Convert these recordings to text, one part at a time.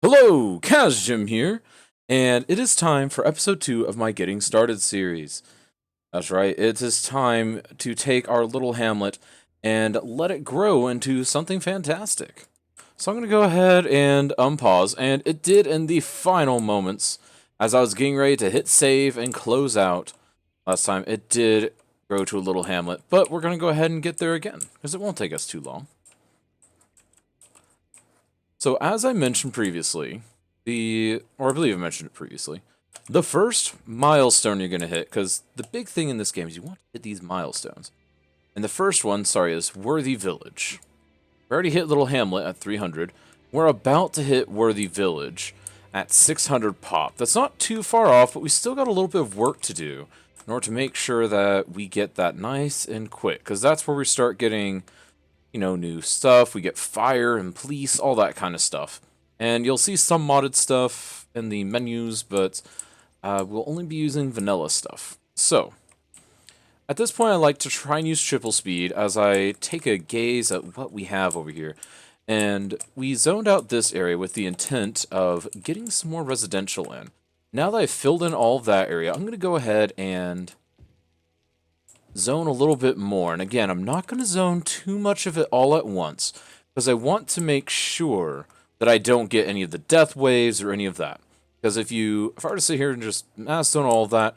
Hello, Kazjim here, and it is time for episode 2 of my Getting Started series. That's right, it is time to take our little hamlet and let it grow into something fantastic. So I'm going to go ahead and unpause, and it did in the final moments as I was getting ready to hit save and close out. Last time it did grow to a little hamlet, but we're going to go ahead and get there again, because it won't take us too long. So as I mentioned previously, or I believe I mentioned it previously, the first milestone you're going to hit, because the big thing in this game is you want to hit these milestones. And the first one, is Worthy Village. We already hit Little Hamlet at 300. We're about to hit Worthy Village at 600 pop. That's not too far off, but we still got a little bit of work to do in order to make sure that we get that nice and quick, because that's where we start getting new stuff. We get fire and police, all that kind of stuff. And you'll see some modded stuff in the menus, but we'll only be using vanilla stuff. So, at this point I like to try and use triple speed as I take a gaze at what we have over here. And we zoned out this area with the intent of getting some more residential in. Now that I've filled in all of that area, I'm going to go ahead and zone a little bit more. And again, I'm not going to zone too much of it all at once, because I want to make sure that I don't get any of the death waves or any of that. Because if I were to sit here and just mass zone all of that,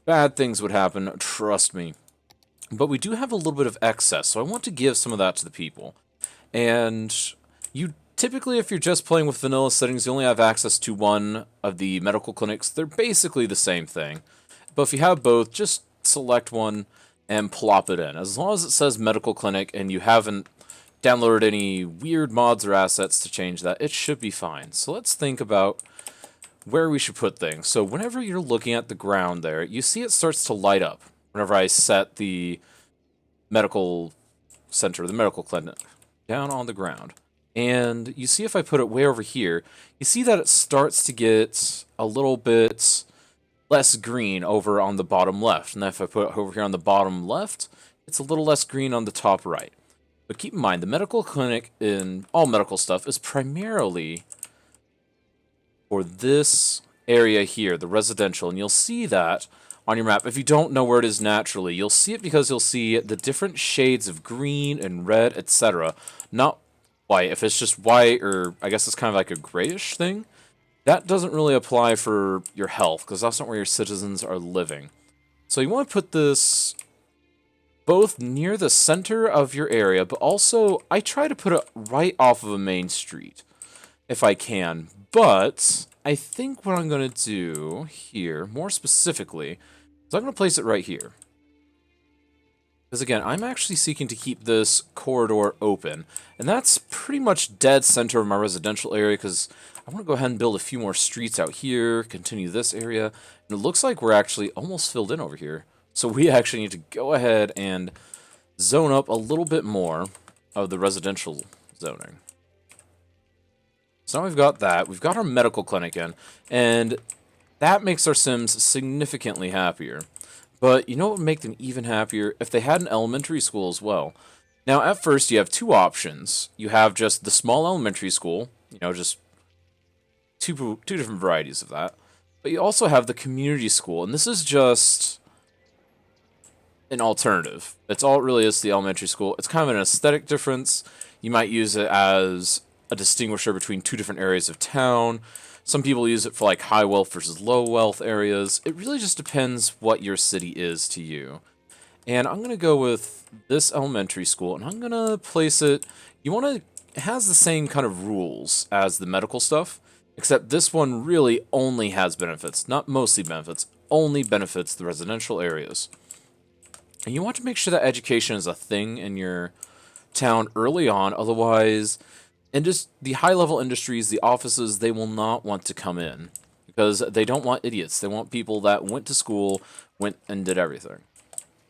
bad things would happen, trust me. But we do have a little bit of excess, so I want to give some of that to the people. And you typically, if you're just playing with vanilla settings, you only have access to one of the medical clinics. They're basically the same thing. But if you have both, just select one and plop it in. As long as it says medical clinic and you haven't downloaded any weird mods or assets to change that, it should be fine. So let's think about where we should put things. So whenever you're looking at the ground there, you see it starts to light up whenever I set the medical center, the medical clinic, down on the ground. And you see if I put it way over here, you see that it starts to get a little bit less green over on the bottom left. And if I put it over here on the bottom left, it's a little less green on the top right. But keep in mind, the medical clinic in all medical stuff is primarily for this area here, the residential. And you'll see that on your map. If you don't know where it is naturally, you'll see it because you'll see the different shades of green and red, etc. Not white. If it's just white, or I guess it's kind of like a grayish thing, that doesn't really apply for your health, because that's not where your citizens are living. So you want to put this both near the center of your area, but also I try to put it right off of a main street, if I can. But I think what I'm going to do here, more specifically, is I'm going to place it right here. Because again, I'm actually seeking to keep this corridor open. And that's pretty much dead center of my residential area, because I want to go ahead and build a few more streets out here, continue this area. And it looks like we're actually almost filled in over here. So we actually need to go ahead and zone up a little bit more of the residential zoning. So now we've got that. We've got our medical clinic in. And that makes our Sims significantly happier. But you know what would make them even happier? If they had an elementary school as well. Now, at first, you have two options. You have just the small elementary school, just two different varieties of that. But you also have the community school, and this is just an alternative. That's all it really is to the elementary school. It's kind of an aesthetic difference. You might use it as a distinguisher between two different areas of town. Some people use it for like high wealth versus low wealth areas. It really just depends what your city is to you. And I'm going to go with this elementary school, and I'm going to place it, it has the same kind of rules as the medical stuff, except this one really only has benefits, not mostly benefits, only benefits the residential areas. And you want to make sure that education is a thing in your town early on, otherwise, and just the high-level industries, the offices, they will not want to come in, because they don't want idiots. They want people that went to school, went and did everything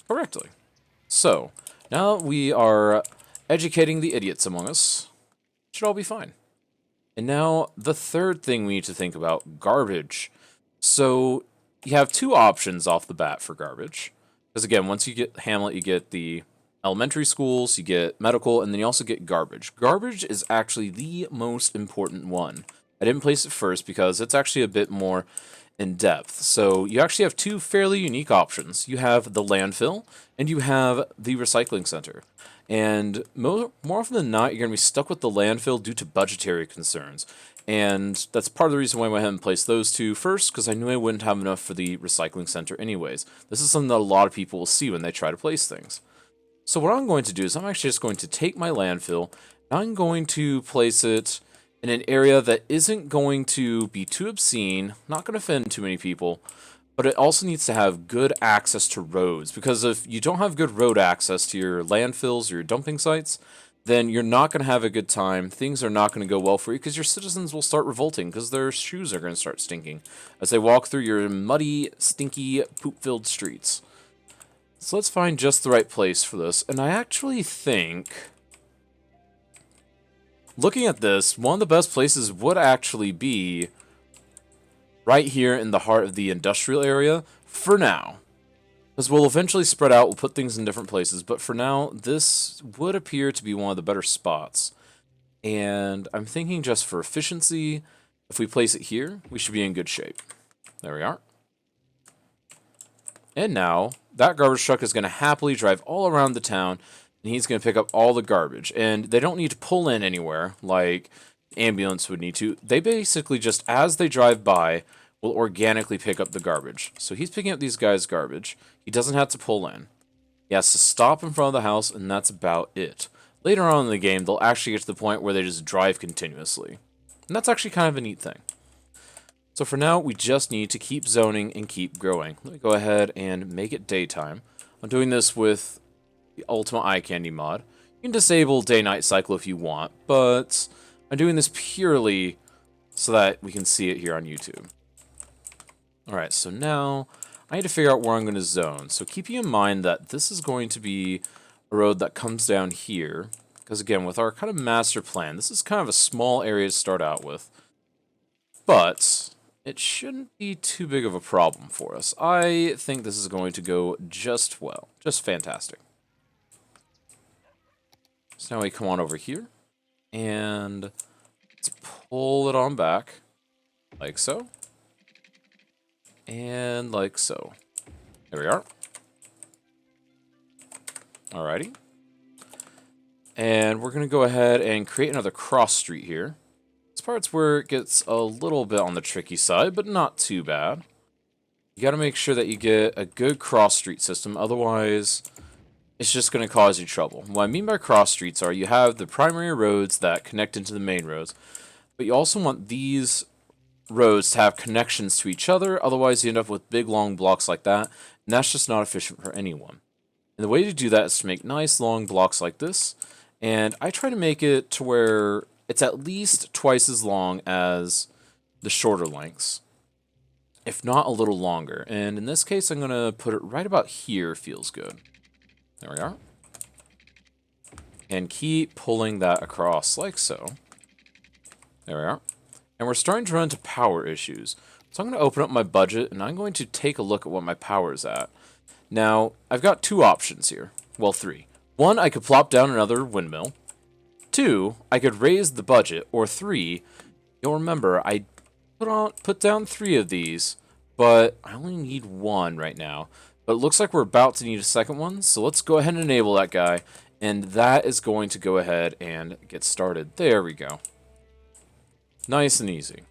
correctly. So, now we are educating the idiots among us. It should all be fine. And now, the third thing we need to think about, garbage. So, you have two options off the bat for garbage. Because again, once you get Hamlet, you get the elementary schools, you get medical, and then you also get garbage. Garbage is actually the most important one. I didn't place it first because it's actually a bit more in depth. So you actually have two fairly unique options. You have the landfill and you have the recycling center. And more often than not, you're going to be stuck with the landfill due to budgetary concerns. And that's part of the reason why I went ahead and placed those two first, because I knew I wouldn't have enough for the recycling center anyways. This is something that a lot of people will see when they try to place things. So what I'm going to do is I'm actually just going to take my landfill, and I'm going to place it in an area that isn't going to be too obscene, not going to offend too many people, but it also needs to have good access to roads, because if you don't have good road access to your landfills or your dumping sites, then you're not going to have a good time. Things are not going to go well for you because your citizens will start revolting because their shoes are going to start stinking as they walk through your muddy, stinky, poop-filled streets. So let's find just the right place for this. And I actually think, looking at this, one of the best places would actually be right here in the heart of the industrial area for now. Because we'll eventually spread out, we'll put things in different places, but for now, this would appear to be one of the better spots. And I'm thinking just for efficiency, if we place it here, we should be in good shape. There we are. And now, that garbage truck is going to happily drive all around the town, and he's going to pick up all the garbage. And they don't need to pull in anywhere, like ambulance would need to. They basically just, as they drive by, will organically pick up the garbage. So he's picking up these guys' garbage. He doesn't have to pull in. He has to stop in front of the house, and that's about it. Later on in the game, they'll actually get to the point where they just drive continuously. And that's actually kind of a neat thing. So for now, we just need to keep zoning and keep growing. Let me go ahead and make it daytime. I'm doing this with the Ultimate Eye Candy mod. You can disable day-night cycle if you want, but I'm doing this purely so that we can see it here on YouTube. Alright, so now I need to figure out where I'm going to zone. So keeping in mind that this is going to be a road that comes down here, because again, with our kind of master plan, this is kind of a small area to start out with. But it shouldn't be too big of a problem for us. I think this is going to go just well. Just fantastic. So now we come on over here. And let's pull it on back. Like so. And like so. There we are. Alrighty. And we're going to go ahead and create another cross street here. Part's where it gets a little bit on the tricky side, but not too bad. You got to make sure that you get a good cross street system, otherwise it's just going to cause you trouble. What I mean by cross streets are you have the primary roads that connect into the main roads, but you also want these roads to have connections to each other, otherwise you end up with big long blocks like that, and that's just not efficient for anyone. And the way to do that is to make nice long blocks like this, and I try to make it to where it's at least twice as long as the shorter lengths, if not a little longer. And in this case, I'm going to put it right about here, feels good. There we are. And keep pulling that across like so. There we are. And we're starting to run into power issues. So I'm going to open up my budget, and I'm going to take a look at what my power is at. Now, I've got two options here. Well, three. One, I could plop down another windmill. 2, I could raise the budget, or 3, you'll remember I put down 3 of these, but I only need 1 right now. But it looks like we're about to need a second one, so let's go ahead and enable that guy, and that is going to go ahead and get started. There we go. Nice and easy.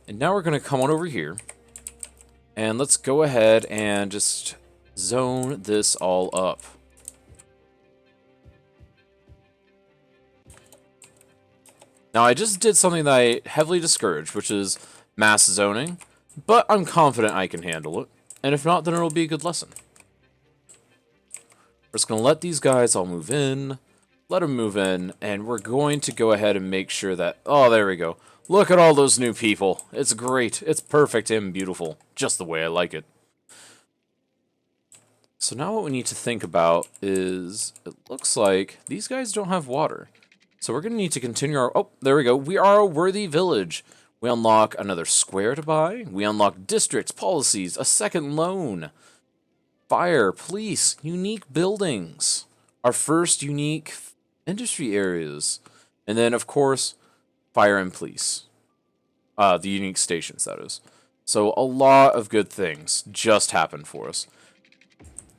And now we're going to come on over here, and let's go ahead and just zone this all up. Now, I just did something that I heavily discourage, which is mass zoning, but I'm confident I can handle it, and if not, then it'll be a good lesson. We're just going to let these guys all move in, let them move in, and we're going to go ahead and make sure that, oh, there we go. Look at all those new people. It's great. It's perfect and beautiful, just the way I like it. So now what we need to think about is, it looks like these guys don't have water. So we're going to need to continue our... Oh, there we go. We are a worthy village. We unlock another square to buy. We unlock districts, policies, a second loan. Fire, police, unique buildings. Our first unique industry areas. And then, of course, fire and police. The unique stations, that is. So a lot of good things just happened for us.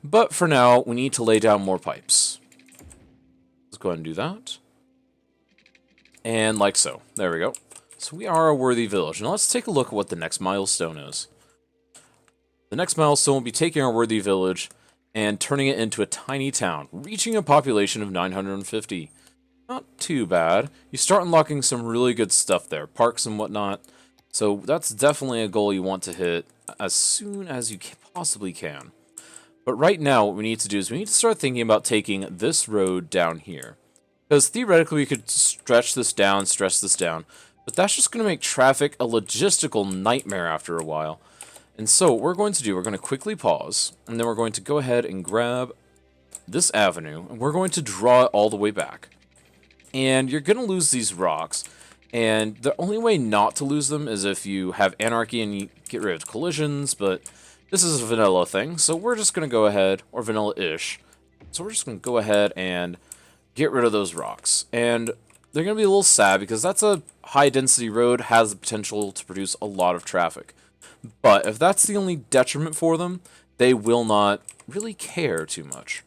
But for now, we need to lay down more pipes. Let's go ahead and do that. And like so. There we go. So we are a worthy village. Now let's take a look at what the next milestone is. The next milestone will be taking our worthy village and turning it into a tiny town, reaching a population of 950. Not too bad. You start unlocking some really good stuff there, parks and whatnot. So that's definitely a goal you want to hit as soon as you possibly can. But right now, what we need to do is we need to start thinking about taking this road down here. Because theoretically, we could stretch this down, but that's just going to make traffic a logistical nightmare after a while. And so what we're going to do, we're going to quickly pause, and then we're going to go ahead and grab this avenue, and we're going to draw it all the way back. And you're going to lose these rocks, and the only way not to lose them is if you have anarchy and you get rid of collisions, but this is a vanilla thing, so we're just going to go ahead, or vanilla-ish, so we're just going to go ahead and get rid of those rocks. And they're going to be a little sad, because that's a high-density road, has the potential to produce a lot of traffic. But if that's the only detriment for them, they will not really care too much.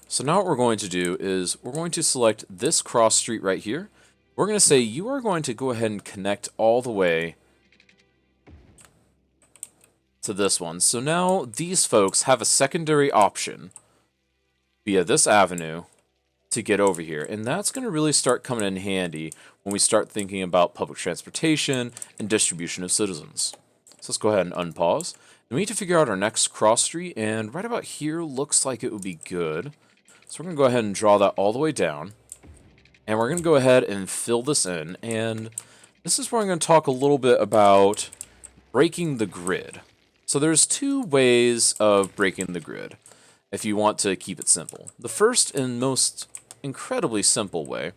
So now what we're going to do is we're going to select this cross street right here. We're going to say you are going to go ahead and connect all the way to this one. So now these folks have a secondary option via this avenue to get over here. And that's going to really start coming in handy when we start thinking about public transportation and distribution of citizens. So let's go ahead and unpause. And we need to figure out our next cross street, and right about here looks like it would be good. So we're going to go ahead and draw that all the way down. And we're going to go ahead and fill this in. And this is where I'm going to talk a little bit about breaking the grid. So there's two ways of breaking the grid if you want to keep it simple. The first and most incredibly simple way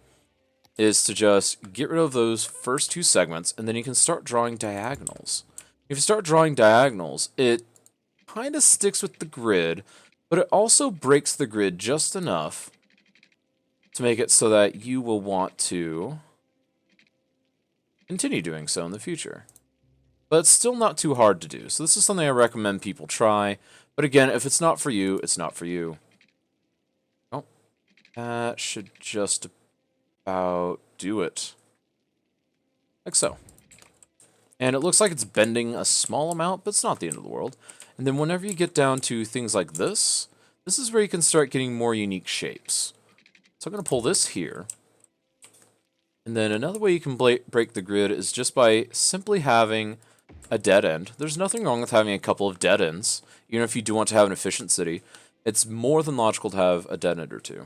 is to just get rid of those first two segments, and then you can start drawing diagonals. If you start drawing diagonals, it kind of sticks with the grid, but it also breaks the grid just enough to make it so that you will want to continue doing so in the future. But it's still not too hard to do, so this is something I recommend people try. But again, if it's not for you, it's not for you. Oh, that should just about do it. Like so. And it looks like it's bending a small amount, but it's not the end of the world. And then whenever you get down to things like this, this is where you can start getting more unique shapes. So I'm going to pull this here. And then another way you can break the grid is just by simply having a dead end. There's nothing wrong with having a couple of dead ends. Even if you do want to have an efficient city, it's more than logical to have a dead end or two.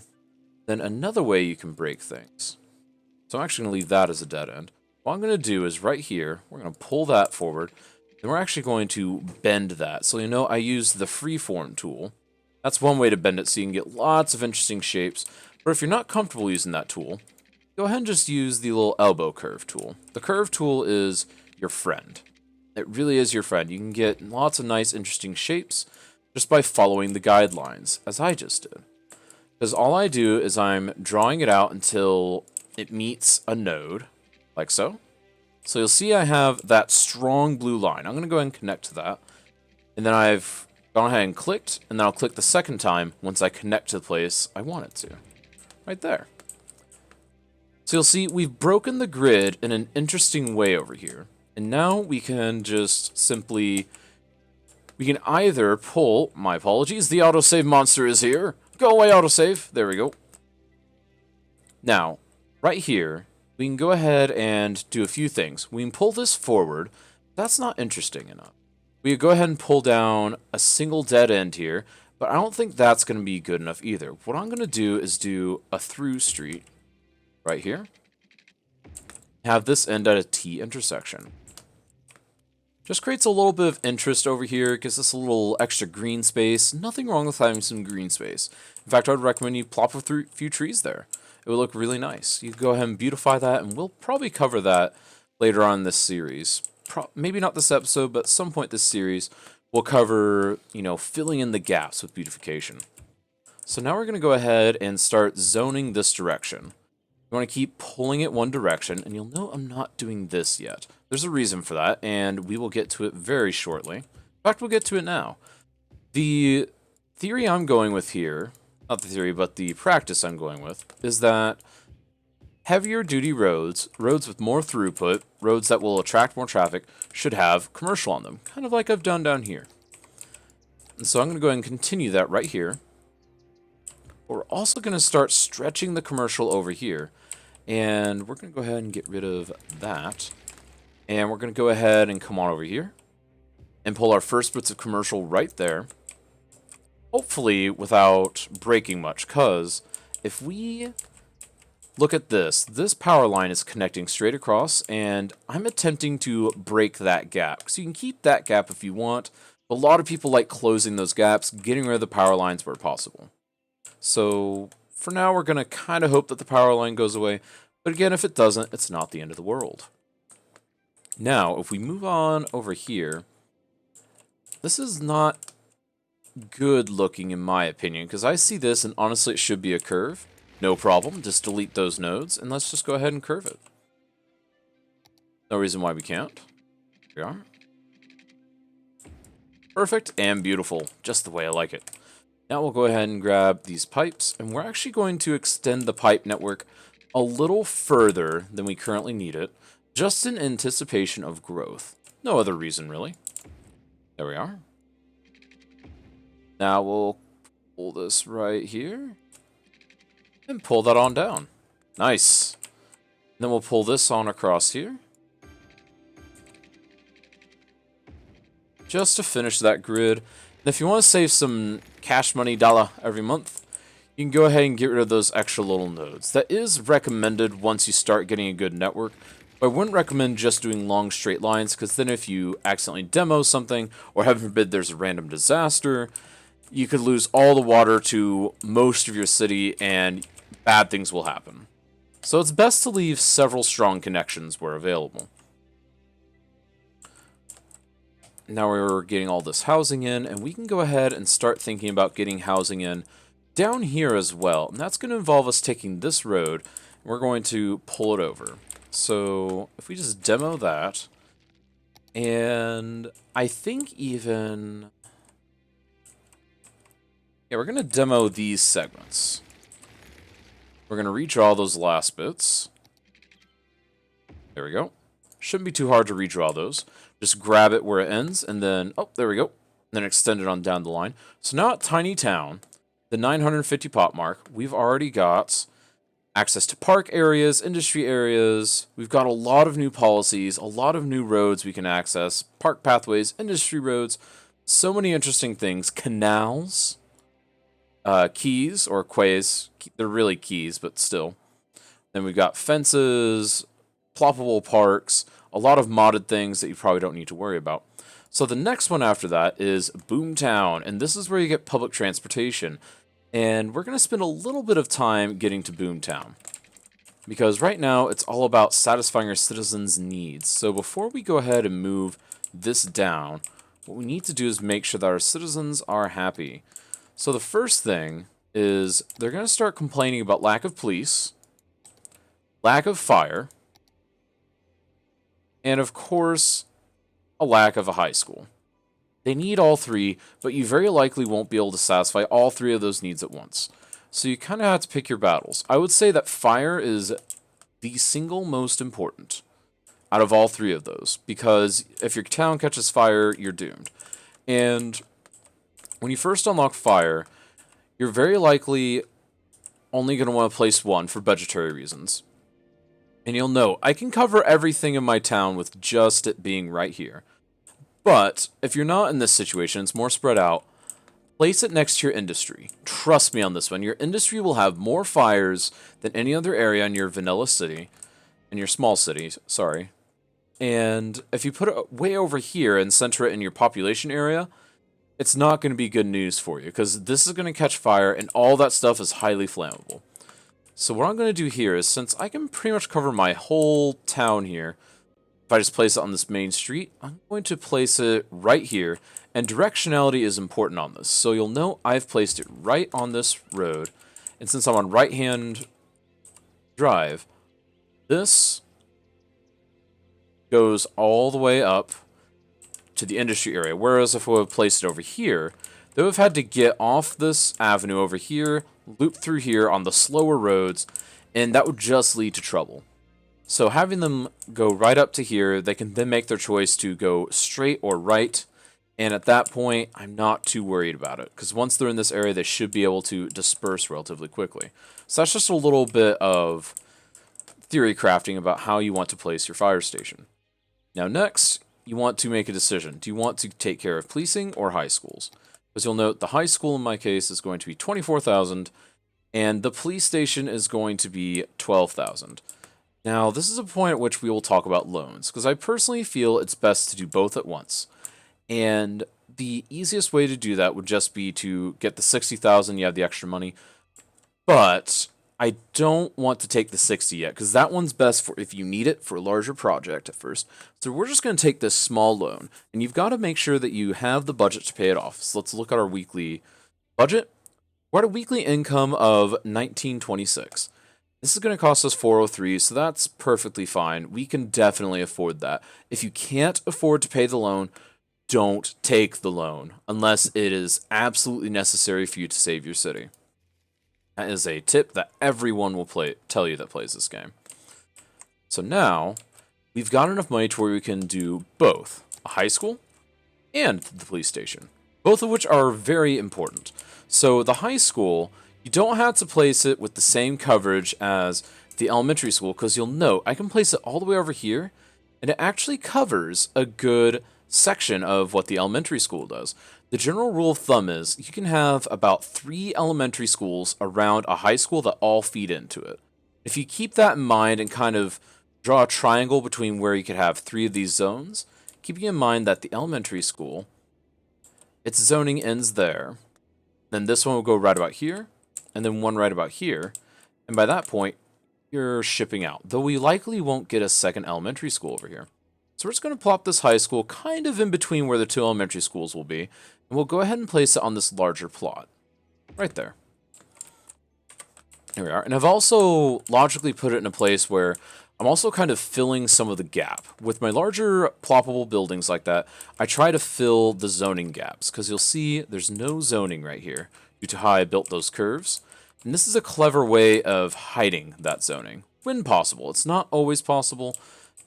Then another way you can break things. So I'm actually going to leave that as a dead end. What I'm going to do is right here, we're going to pull that forward. Then we're actually going to bend that. So you know I use the freeform tool. That's one way to bend it so you can get lots of interesting shapes. But if you're not comfortable using that tool, go ahead and just use the little elbow curve tool. The curve tool is your friend. It really is your friend. You can get lots of nice, interesting shapes just by following the guidelines, as I just did. Because all I do is I'm drawing it out until it meets a node, like so. So you'll see I have that strong blue line. I'm going to go ahead and connect to that. And then I've gone ahead and clicked, and then I'll click the second time once I connect to the place I want it to. Right there. So you'll see we've broken the grid in an interesting way over here. And now we can just simply, we can either pull, my apologies, the autosave monster is here. Go away, autosave. There we go. Now, right here, we can go ahead and do a few things. We can pull this forward. That's not interesting enough. We could go ahead and pull down a single dead end here, but I don't think that's going to be good enough either. What I'm going to do is do a through street right here. Have this end at a T intersection. Just creates a little bit of interest over here, gives us a little extra green space. Nothing wrong with having some green space. In fact, I would recommend you plop a few trees there. It would look really nice. You can go ahead and beautify that, and we'll probably cover that later on in this series. Maybe not this episode, but at some point this series, we'll cover, you know, filling in the gaps with beautification. So now we're going to go ahead and start zoning this direction. You want to keep pulling it one direction, and you'll know I'm not doing this yet. There's a reason for that, and we will get to it very shortly. In fact, we'll get to it now. The theory I'm going with here, not the theory, but the practice I'm going with, is that heavier duty roads, roads with more throughput, roads that will attract more traffic, should have commercial on them, kind of like I've done down here. And so I'm going to go ahead and continue that right here. But we're also going to start stretching the commercial over here. And we're going to go ahead and get rid of that. And we're going to go ahead and come on over here and pull our first bits of commercial right there. Hopefully without breaking much, because if we look at this, this power line is connecting straight across, and I'm attempting to break that gap. So you can keep that gap if you want, but a lot of people like closing those gaps, getting rid of the power lines where possible. So for now, we're going to kind of hope that the power line goes away, but again, if it doesn't, it's not the end of the world. Now, if we move on over here, this is not good looking in my opinion, because I see this and honestly it should be a curve. No problem, just delete those nodes and let's just go ahead and curve it. No reason why we can't. Here we are. Perfect and beautiful, just the way I like it. Now we'll go ahead and grab these pipes, and we're actually going to extend the pipe network a little further than we currently need it, just in anticipation of growth. No other reason, really. There we are. Now we'll pull this right here and pull that on down. Nice. Then we'll pull this on across here, just to finish that grid. And if you want to save some cash money dollar every month, you can go ahead and get rid of those extra little nodes. That is recommended once you start getting a good network. But I wouldn't recommend just doing long straight lines, because then if you accidentally demo something, or heaven forbid there's a random disaster, you could lose all the water to most of your city and bad things will happen. So it's best to leave several strong connections where available. Now we're getting all this housing in, and we can go ahead and start thinking about getting housing in down here as well. And that's going to involve us taking this road, and we're going to pull it over. So if we just demo that, and I think even... yeah, we're going to demo these segments. We're going to redraw those last bits. There we go. Shouldn't be too hard to redraw those. Just grab it where it ends, and then, oh, there we go. Then extend it on down the line. So now at Tiny Town, the 950 pop mark, we've already got access to park areas, industry areas. We've got a lot of new policies, a lot of new roads we can access, park pathways, industry roads, so many interesting things. Canals. Keys, or quays. They're really keys, but still. Then we've got fences, ploppable parks, a lot of modded things that you probably don't need to worry about. So the next one after that is Boomtown, and this is where you get public transportation. And we're going to spend a little bit of time getting to Boomtown, because right now it's all about satisfying our citizens' needs. So before we go ahead and move this down, what we need to do is make sure that our citizens are happy. So the first thing is they're going to start complaining about lack of police, lack of fire, and of course, a lack of a high school. They need all three, but you very likely won't be able to satisfy all three of those needs at once. So you kind of have to pick your battles. I would say that fire is the single most important out of all three of those, because if your town catches fire, you're doomed. And when you first unlock fire, you're very likely only going to want to place one for budgetary reasons. And you'll know, I can cover everything in my town with just it being right here. But if you're not in this situation, it's more spread out, place it next to your industry. Trust me on this one. Your industry will have more fires than any other area in your vanilla city, in your small city, sorry. And if you put it way over here and center it in your population area, it's not going to be good news for you, because this is going to catch fire and all that stuff is highly flammable. So what I'm going to do here is, since I can pretty much cover my whole town here, if I just place it on this main street, I'm going to place it right here, and directionality is important on this. So you'll know I've placed it right on this road, and since I'm on right-hand drive, this goes all the way up to the industry area. Whereas if we would have placed it over here, they would have had to get off this avenue over here, loop through here on the slower roads, and that would just lead to trouble. So having them go right up to here, they can then make their choice to go straight or right. And at that point, I'm not too worried about it, because once they're in this area, they should be able to disperse relatively quickly. So that's just a little bit of theory crafting about how you want to place your fire station. Now next, you want to make a decision. Do you want to take care of policing or high schools? As you'll note, the high school in my case is going to be 24,000, and the police station is going to be 12,000. Now, this is a point at which we will talk about loans, because I personally feel it's best to do both at once. And the easiest way to do that would just be to get the 60,000, you have the extra money. But I don't want to take the 60 yet, because that one's best for if you need it for a larger project at first. So we're just going to take this small loan, and you've got to make sure that you have the budget to pay it off. So let's look at our weekly budget. We're at a weekly income of 1926. This is going to cost us 403, so that's perfectly fine. We can definitely afford that. If you can't afford to pay the loan, don't take the loan, unless it is absolutely necessary for you to save your city. That is a tip that everyone will tell you that plays this game. So now, we've got enough money to where we can do both a high school and the police station, both of which are very important. So the high school, you don't have to place it with the same coverage as the elementary school, because you'll note I can place it all the way over here, and it actually covers a good section of what the elementary school does. The general rule of thumb is you can have about 3 elementary schools around a high school that all feed into it. If you keep that in mind and kind of draw a triangle between where you could have 3 of these zones, keeping in mind that the elementary school, its zoning ends there, then this one will go right about here, and then one right about here, and by that point, you're shipping out, though we likely won't get a second elementary school over here. So we're just going to plop this high school kind of in between where the 2 elementary schools will be, and we'll go ahead and place it on this larger plot, right there. There we are, and I've also logically put it in a place where I'm also kind of filling some of the gap. With my larger ploppable buildings like that, I try to fill the zoning gaps, because you'll see there's no zoning right here due to how I built those curves. And this is a clever way of hiding that zoning, when possible. It's not always possible,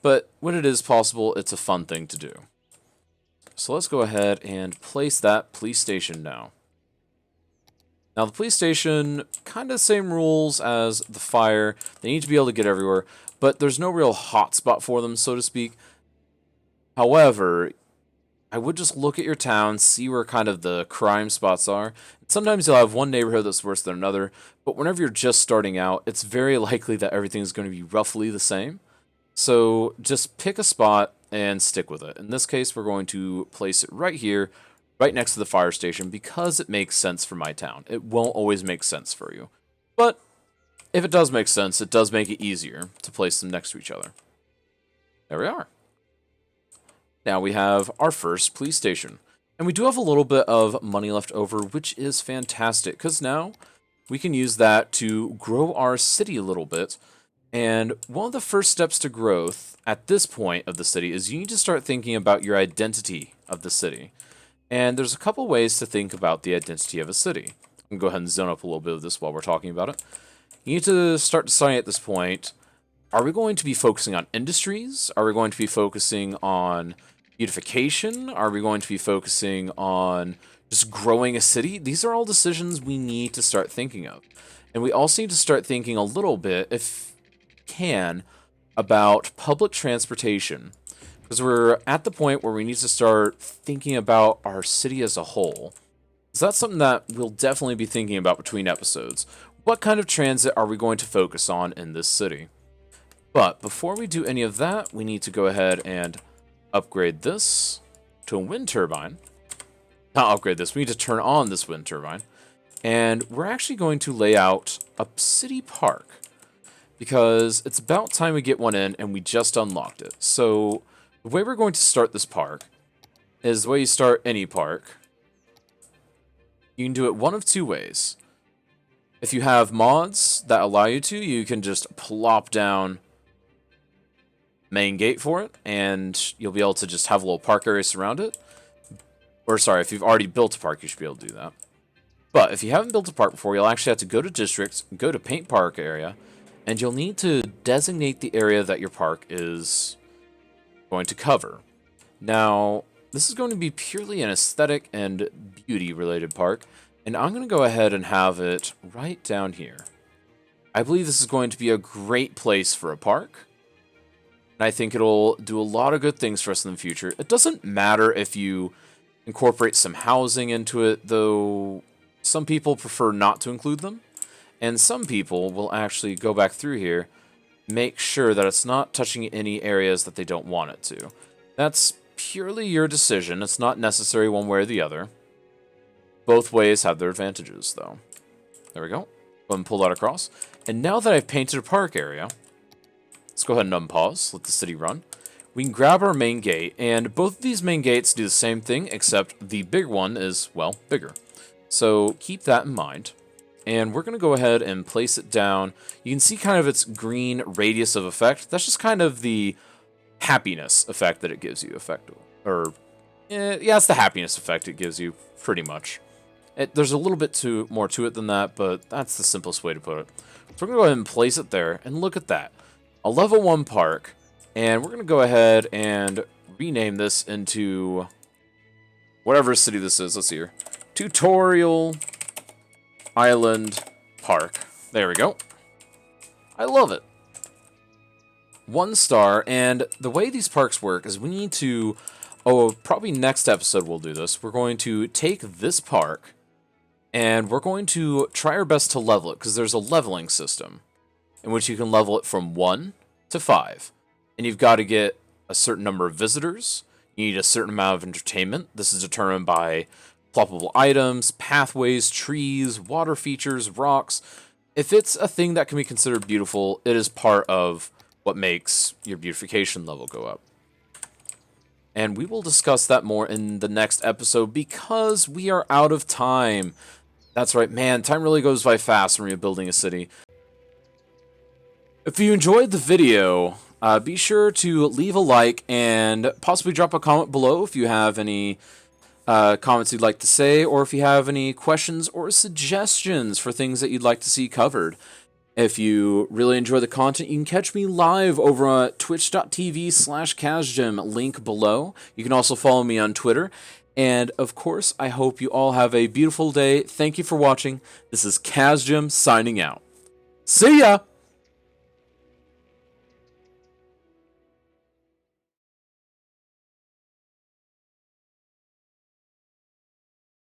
but when it is possible, it's a fun thing to do. So let's go ahead and place that police station now. Now the police station, kind of the same rules as the fire. They need to be able to get everywhere, but there's no real hotspot for them, so to speak. However, I would just look at your town, see where kind of the crime spots are. Sometimes you'll have one neighborhood that's worse than another, but whenever you're just starting out, it's very likely that everything's going to be roughly the same. So just pick a spot and stick with it. In this case, we're going to place it right here, right next to the fire station, because it makes sense for my town. It won't always make sense for you, but if it does make sense, it does make it easier to place them next to each other. There we are. Now we have our first police station, and we do have a little bit of money left over, which is fantastic, because now we can use that to grow our city a little bit. And one of the first steps to growth at this point of the city is you need to start thinking about your identity of the city. And there's a couple ways to think about the identity of a city. I'm going to go ahead and zone up a little bit of this while we're talking about it. You need to start deciding at this point, are we going to be focusing on industries? Are we going to be focusing on beautification? Are we going to be focusing on just growing a city? These are all decisions we need to start thinking of. And we also need to start thinking a little bit, if can, about public transportation, because we're at the point where we need to start thinking about our city as a whole. So that's something that we'll definitely be thinking about between episodes. What kind of transit are we going to focus on in this city? But before we do any of that, we need to go ahead and upgrade this to a wind turbine. Not upgrade this, we need to turn on this wind turbine. And we're actually going to lay out a city park, because it's about time we get one in, and we just unlocked it. So the way we're going to start this park is the way you start any park. You can do it one of two ways. If you have mods that allow you to, you can just plop down main gate for it, and you'll be able to just have a little park area surround it. Or sorry, if you've already built a park, you should be able to do that. But if you haven't built a park before, you'll actually have to go to districts, go to paint park area, and you'll need to designate the area that your park is going to cover. Now, this is going to be purely an aesthetic and beauty related park, and I'm going to go ahead and have it right down here. I believe this is going to be a great place for a park, and I think it'll do a lot of good things for us in the future. It doesn't matter if you incorporate some housing into it, though some people prefer not to include them, and some people will actually go back through here, make sure that it's not touching any areas that they don't want it to. That's purely your decision. It's not necessary one way or the other. Both ways have their advantages, though. There we go. Go ahead and pull that across. And now that I've painted a park area, let's go ahead and unpause, let the city run. We can grab our main gate, and both of these main gates do the same thing, except the big one is, well, bigger. So keep that in mind. And we're going to go ahead and place it down. You can see kind of its green radius of effect. That's just kind of the happiness effect that it gives you, yeah, it's the happiness effect it gives you, pretty much. There's a little bit more to it than that, but that's the simplest way to put it. So we're going to go ahead and place it there, and look at that. A level 1 park, and we're going to go ahead and rename this into whatever city this is. Let's see here. Tutorial Island Park. There we go. I love it. 1 star, and the way these parks work is we need to, probably next episode we'll do this. We're going to take this park, and we're going to try our best to level it, because there's a leveling system in which you can level it from 1 to 5. And you've got to get a certain number of visitors. You need a certain amount of entertainment. This is determined by ploppable items, pathways, trees, water features, rocks. If it's a thing that can be considered beautiful, it is part of what makes your beautification level go up. And we will discuss that more in the next episode because we are out of time. That's right, man, time really goes by fast when you're building a city. If you enjoyed the video, be sure to leave a like and possibly drop a comment below if you have any comments you'd like to say, or if you have any questions or suggestions for things that you'd like to see covered. If you really enjoy the content, you can catch me live over at twitch.tv/CazGem, link below. You can also follow me on Twitter. And of course, I hope you all have a beautiful day. Thank you for watching. This is CazGem signing out. See ya!